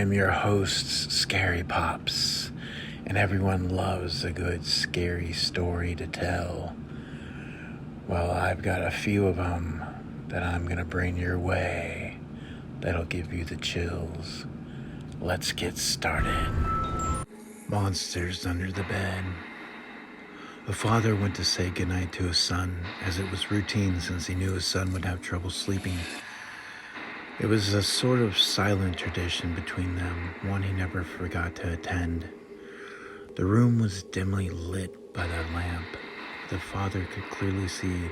I'm your host, Scary Pops, and everyone loves a good scary story to tell. Well, I've got a few of them that I'm going to bring your way that'll give you the chills. Let's get started. Monsters under the bed. A father went to say goodnight to his son, as it was routine since he knew his son would have trouble sleeping. It was a sort of silent tradition between them, one he never forgot to attend. The room was dimly lit by their lamp. The father could clearly see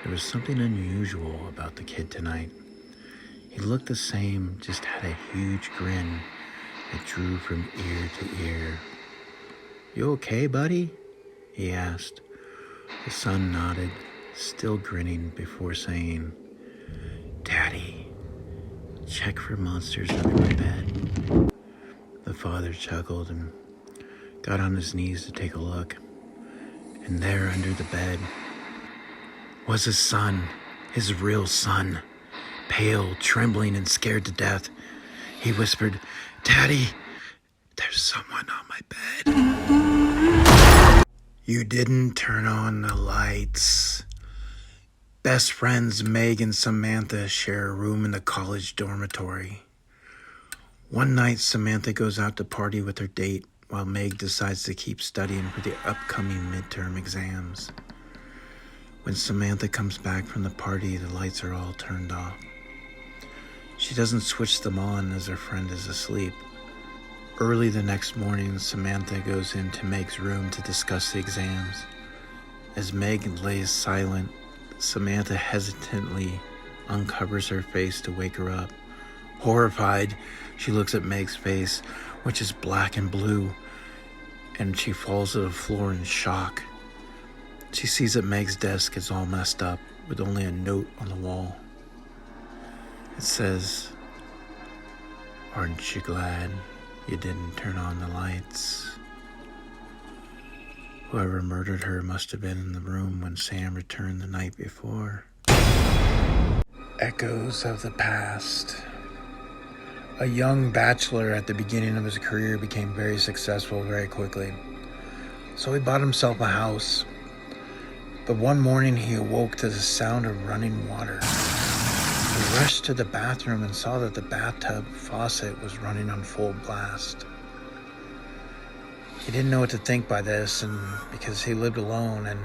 there was something unusual about the kid tonight. He looked the same, just had a huge grin that drew from ear to ear. "You okay, buddy?" he asked. The son nodded, still grinning, before saying, "Daddy, check for monsters under my bed." The father chuckled and got on his knees to take a look. And there under the bed was his son, his real son, pale, trembling, and scared to death. He whispered, "Daddy, there's someone on my bed." "You didn't turn on the lights." Best friends Meg and Samantha share a room in the college dormitory. One night, Samantha goes out to party with her date, while Meg decides to keep studying for the upcoming midterm exams. When Samantha comes back from the party, the lights are all turned off. She doesn't switch them on as her friend is asleep. Early the next morning, Samantha goes into Meg's room to discuss the exams. As Meg lays silent, Samantha hesitantly uncovers her face to wake her up. Horrified, she looks at Meg's face, which is black and blue, and she falls to the floor in shock. She sees that Meg's desk is all messed up, with only a note on the wall. It says, "Aren't you glad you didn't turn on the lights?" Whoever murdered her must have been in the room when Sam returned the night before. Echoes of the past. A young bachelor at the beginning of his career became very successful very quickly. So he bought himself a house. But one morning he awoke to the sound of running water. He rushed to the bathroom and saw that the bathtub faucet was running on full blast. He didn't know what to think by this, and because he lived alone, and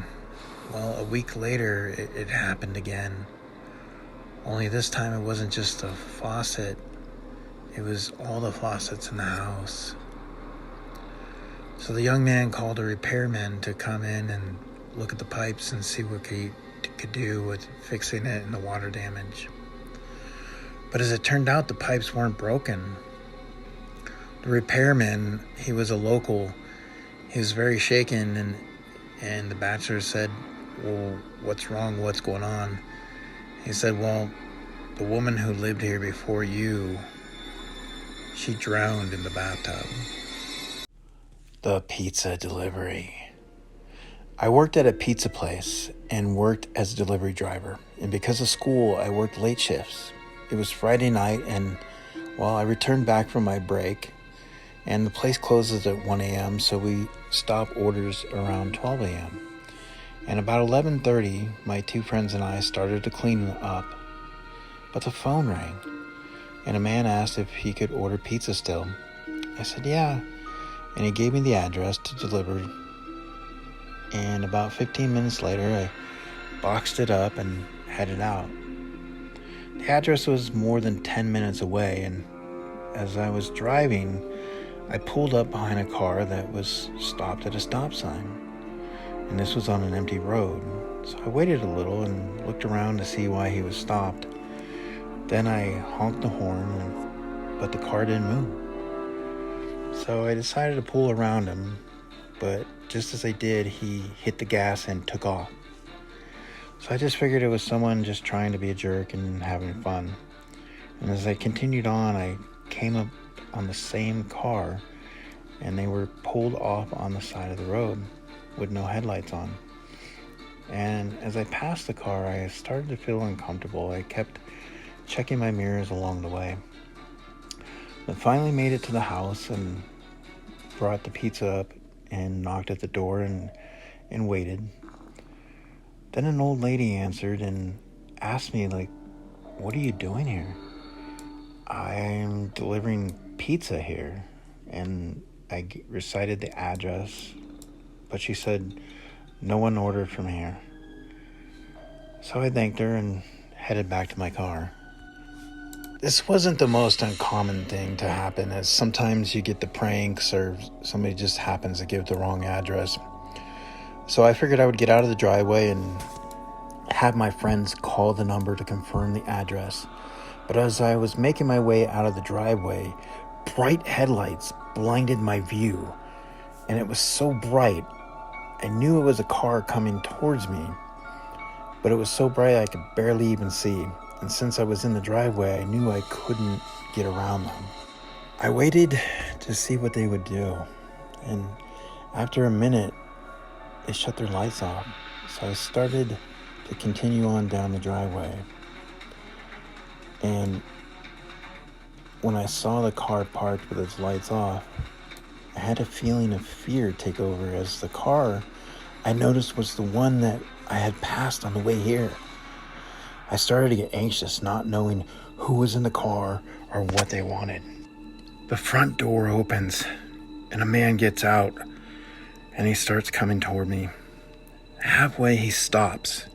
well, a week later it happened again. Only this time it wasn't just a faucet, it was all the faucets in the house. So the young man called a repairman to come in and look at the pipes and see what he could do with fixing it and the water damage. But as it turned out, the pipes weren't broken. The repairman, he was a local. He was very shaken, and the bachelor said, "Well, what's wrong? What's going on?" He said, "Well, the woman who lived here before you, she drowned in the bathtub." The pizza delivery. I worked at a pizza place and worked as a delivery driver. And because of school, I worked late shifts. It was Friday night, and I returned back from my break. And the place closes at 1 a.m., so we stop orders around 12 a.m. And about 11:30, my two friends and I started to clean up. But the phone rang, and a man asked if he could order pizza still. I said, "Yeah," and he gave me the address to deliver. And about 15 minutes later, I boxed it up and headed out. The address was more than 10 minutes away, and as I was driving, I pulled up behind a car that was stopped at a stop sign, and this was on an empty road. So I waited a little and looked around to see why he was stopped. Then I honked the horn, but the car didn't move. So I decided to pull around him, but just as I did, he hit the gas and took off. So I just figured it was someone just trying to be a jerk and having fun. And as I continued on, I came up on the same car, and they were pulled off on the side of the road with no headlights on. And as I passed the car, I started to feel uncomfortable. I kept checking my mirrors along the way. But finally made it to the house and brought the pizza up and knocked at the door and waited. Then an old lady answered and asked me, like, what are you doing here? I'm delivering pizza here. And I recited the address, but she said, no one ordered from here. So I thanked her and headed back to my car. This wasn't the most uncommon thing to happen, as sometimes you get the pranks or somebody just happens to give the wrong address. So I figured I would get out of the driveway and have my friends call the number to confirm the address. But as I was making my way out of the driveway, bright headlights blinded my view. And it was so bright, I knew it was a car coming towards me. But it was so bright I could barely even see. And since I was in the driveway, I knew I couldn't get around them. I waited to see what they would do. And after a minute, they shut their lights off. So I started to continue on down the driveway. And when I saw the car parked with its lights off, I had a feeling of fear take over, as the car I noticed was the one that I had passed on the way here. I started to get anxious, not knowing who was in the car or what they wanted. The front door opens and a man gets out and he starts coming toward me. Halfway he stops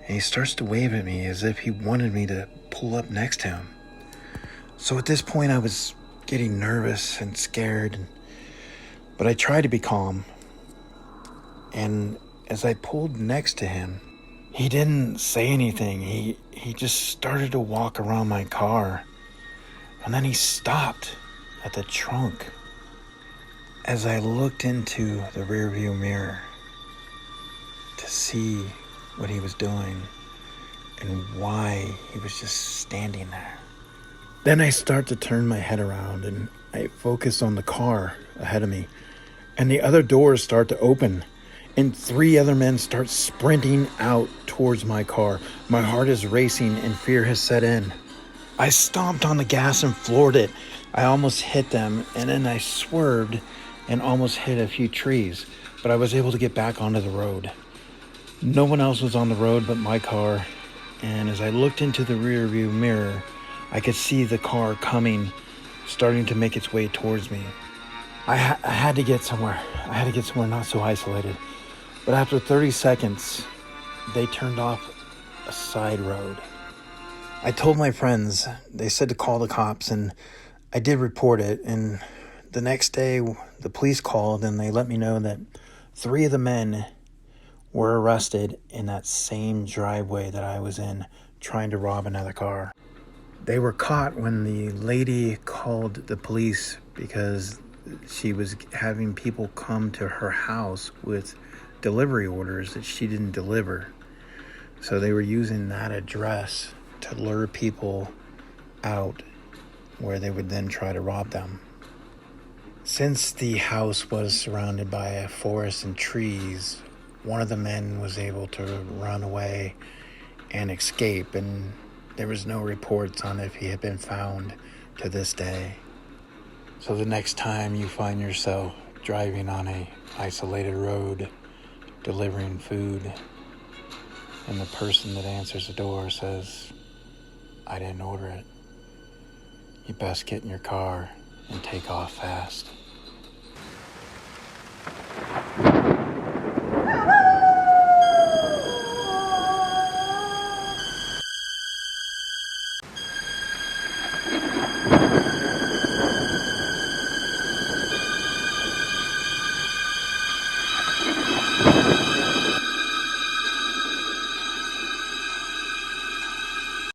and he starts to wave at me as if he wanted me to pull up next to him. So at this point I was getting nervous and scared, but I tried to be calm. And as I pulled next to him, he didn't say anything. He just started to walk around my car. And then he stopped at the trunk. As I looked into the rearview mirror to see what he was doing and why he was just standing there. Then I start to turn my head around and I focus on the car ahead of me. And the other doors start to open. And 3 other men start sprinting out towards my car. My heart is racing and fear has set in. I stomped on the gas and floored it. I almost hit them, and then I swerved and almost hit a few trees, but I was able to get back onto the road. No one else was on the road but my car, and as I looked into the rearview mirror, I could see the car coming, starting to make its way towards me. I had to get somewhere. I had to get somewhere not so isolated. But after 30 seconds, they turned off a side road. I told my friends, they said to call the cops, and I did report it. And the next day, the police called and they let me know that 3 of the men were arrested in that same driveway that I was in, trying to rob another car. They were caught when the lady called the police because she was having people come to her house with delivery orders that she didn't deliver. So they were using that address to lure people out where they would then try to rob them. Since the house was surrounded by a forest and trees, one of the men was able to run away and escape, and there was no reports on if he had been found to this day. So the next time you find yourself driving on a isolated road, delivering food, and the person that answers the door says, I didn't order it, you best get in your car and take off fast.